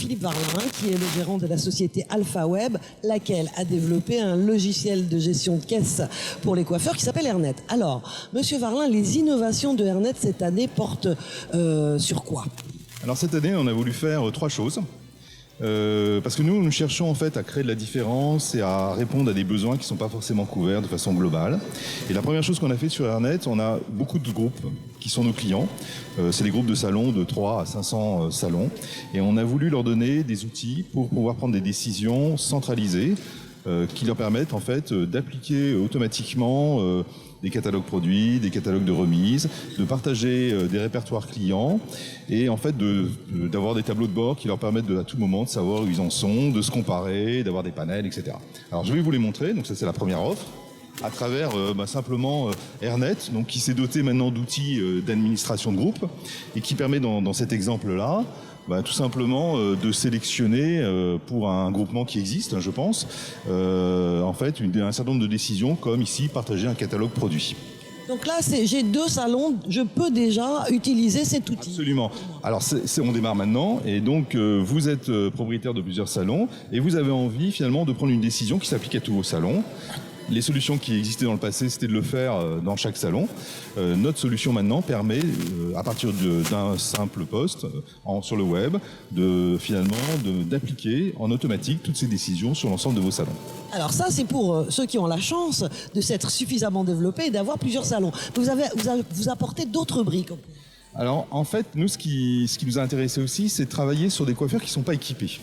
Philippe Varlin, qui est le gérant de la société Alpha Web, laquelle a développé un logiciel de gestion de caisse pour les coiffeurs qui s'appelle Airnet. Alors, Monsieur Varlin, les innovations de Airnet cette année portent sur quoi? Alors cette année, on a voulu faire trois choses. Parce que nous cherchons en fait à créer de la différence et à répondre à des besoins qui ne sont pas forcément couverts de façon globale. Et la première chose qu'on a fait sur Airnet, on a beaucoup de groupes qui sont nos clients. C'est des groupes de salons de 3 à 500 salons. Et on a voulu leur donner des outils pour pouvoir prendre des décisions centralisées qui leur permettent en fait d'appliquer automatiquement des catalogues produits, des catalogues de remise, de partager des répertoires clients et en fait d'avoir des tableaux de bord qui leur permettent à tout moment de savoir où ils en sont, de se comparer, d'avoir des panels, etc. Alors je vais vous les montrer, donc ça c'est la première offre, à travers simplement Airnet, donc qui s'est doté maintenant d'outils d'administration de groupe et qui permet dans cet exemple-là tout simplement de sélectionner pour un groupement qui existe, je pense, en fait un certain nombre de décisions comme ici partager un catalogue produit. Donc là, j'ai 2 salons, je peux déjà utiliser cet outil. Absolument. Alors on démarre maintenant et donc vous êtes propriétaire de plusieurs salons et vous avez envie finalement de prendre une décision qui s'applique à tous vos salons. Les solutions qui existaient dans le passé, c'était de le faire dans chaque salon. Notre solution maintenant permet, à partir d'un simple post sur le web, d'appliquer en automatique toutes ces décisions sur l'ensemble de vos salons. Alors ça, c'est pour ceux qui ont la chance de s'être suffisamment développés et d'avoir plusieurs salons. Vous apportez d'autres briques. Alors en fait, nous, ce qui nous a intéressé aussi, c'est de travailler sur des coiffeurs qui ne sont pas équipés.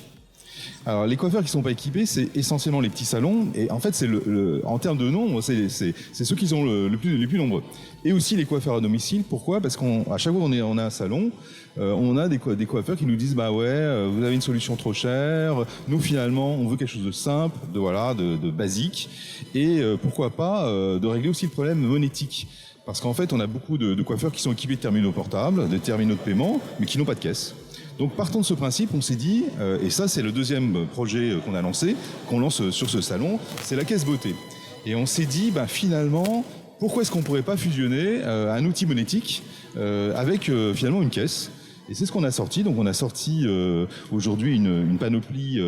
Alors les coiffeurs qui ne sont pas équipés, c'est essentiellement les petits salons et en fait c'est en termes de nombre, c'est ceux qui sont les plus nombreux. Et aussi les coiffeurs à domicile. Pourquoi? Parce qu'à chaque fois on a un salon, on a des coiffeurs qui nous disent vous avez une solution trop chère. Nous finalement on veut quelque chose de simple, de basique et pourquoi pas de régler aussi le problème monétique. Parce qu'en fait on a beaucoup de coiffeurs qui sont équipés de terminaux portables, de terminaux de paiement, mais qui n'ont pas de caisse. Donc partant de ce principe, on s'est dit, et ça c'est le deuxième projet qu'on a lancé, qu'on lance sur ce salon, c'est la caisse beauté. Et on s'est dit, finalement, pourquoi est-ce qu'on ne pourrait pas fusionner un outil monétique avec finalement une caisse? Et c'est ce qu'on a sorti. Donc on a sorti aujourd'hui une panoplie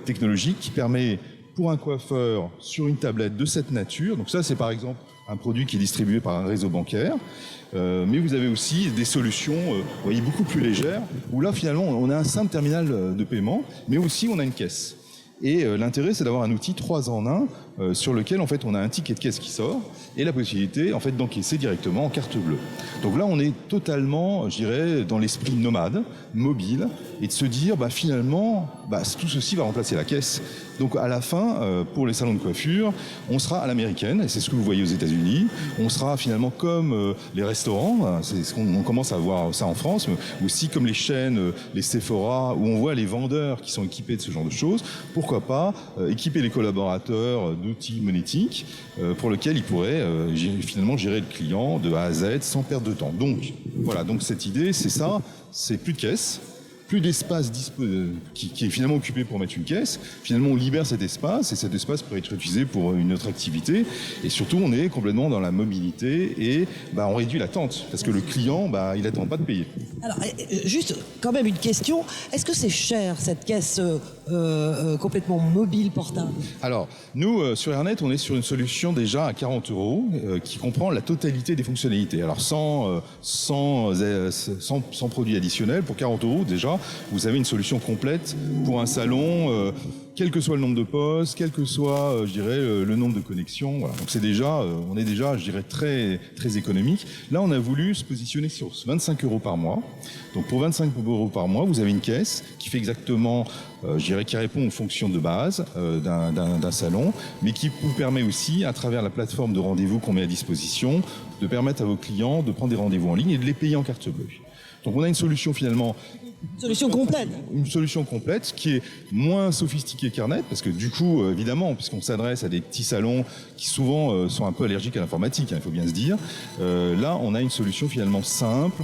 technologique qui permet pour un coiffeur sur une tablette de cette nature, donc ça c'est par exemple un produit qui est distribué par un réseau bancaire, mais vous avez aussi des solutions beaucoup plus légères, où là finalement on a un simple terminal de paiement, mais aussi on a une caisse. Et l'intérêt c'est d'avoir un outil 3 en 1 sur lequel en fait on a un ticket de caisse qui sort et la possibilité en fait d'encaisser directement en carte bleue. Donc là on est totalement, je dirais, dans l'esprit nomade, mobile, et de se dire finalement tout ceci va remplacer la caisse. Donc à la fin, pour les salons de coiffure, on sera à l'américaine, et c'est ce que vous voyez aux États-Unis. On sera finalement comme les restaurants, c'est ce qu'on commence à voir ça en France, mais aussi comme les chaînes, les Sephora, où on voit les vendeurs qui sont équipés de ce genre de choses. Pourquoi pas équiper les collaborateurs d'outils monétiques pour lesquels ils pourraient finalement gérer le client de A à Z sans perdre de temps. Donc voilà, donc cette idée, c'est ça, c'est plus de caisse. Plus d'espace qui est finalement occupé pour mettre une caisse. Finalement, on libère cet espace et cet espace peut être utilisé pour une autre activité. Et surtout, on est complètement dans la mobilité et on réduit l'attente parce que le client, il n'attend pas de payer. Alors, juste quand même une question. Est-ce que c'est cher cette caisse complètement mobile, portable? Alors, nous, sur Airnet, on est sur une solution déjà à 40 € qui comprend la totalité des fonctionnalités. Alors, sans produit additionnel, pour 40 € déjà, vous avez une solution complète pour un salon, quel que soit le nombre de postes, quel que soit, je dirais, le nombre de connexions. Voilà. Donc on est déjà, je dirais, très, très économique. Là, on a voulu se positionner sur 25 € par mois. Donc pour 25 € par mois, vous avez une caisse qui fait exactement, je dirais, qui répond aux fonctions de base d'un salon, mais qui vous permet aussi, à travers la plateforme de rendez-vous qu'on met à disposition, de permettre à vos clients de prendre des rendez-vous en ligne et de les payer en carte bleue. Donc on a une solution finalement... Solution complète. Une solution complète qui est moins sophistiquée qu'Airnet, parce que du coup, évidemment, puisqu'on s'adresse à des petits salons qui souvent sont un peu allergiques à l'informatique, il faut bien se dire, là on a une solution finalement simple,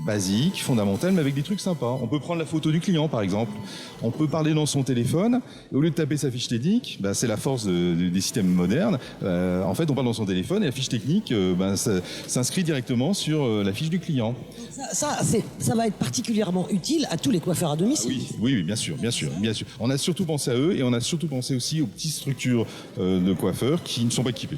basique, fondamentale, mais avec des trucs sympas. On peut prendre la photo du client, par exemple. On peut parler dans son téléphone. Et au lieu de taper sa fiche technique, c'est la force des systèmes modernes. En fait, on parle dans son téléphone et la fiche technique ça s'inscrit directement sur la fiche du client. Ça va être particulièrement utile à tous les coiffeurs à domicile. Oui, bien sûr. On a surtout pensé à eux et on a surtout pensé aussi aux petites structures de coiffeurs qui ne sont pas équipées.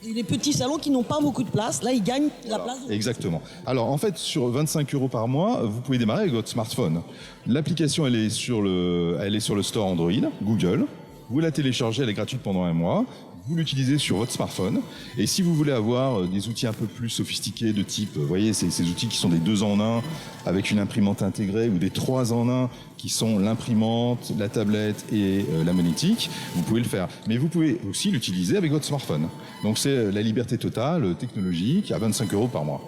Et les petits salons qui n'ont pas beaucoup de place, là, ils gagnent la place. Exactement. Alors, en fait, sur 25 € par mois, vous pouvez démarrer avec votre smartphone. L'application, elle est sur le store Android, Google. Vous la téléchargez, elle est gratuite pendant 1 mois. Vous l'utilisez sur votre smartphone. Et si vous voulez avoir des outils un peu plus sophistiqués de type, vous voyez, ces outils qui sont des 2 en 1 avec une imprimante intégrée ou des 3 en 1 qui sont l'imprimante, la tablette et la monétique, vous pouvez le faire. Mais vous pouvez aussi l'utiliser avec votre smartphone. Donc c'est la liberté totale technologique à 25 € par mois.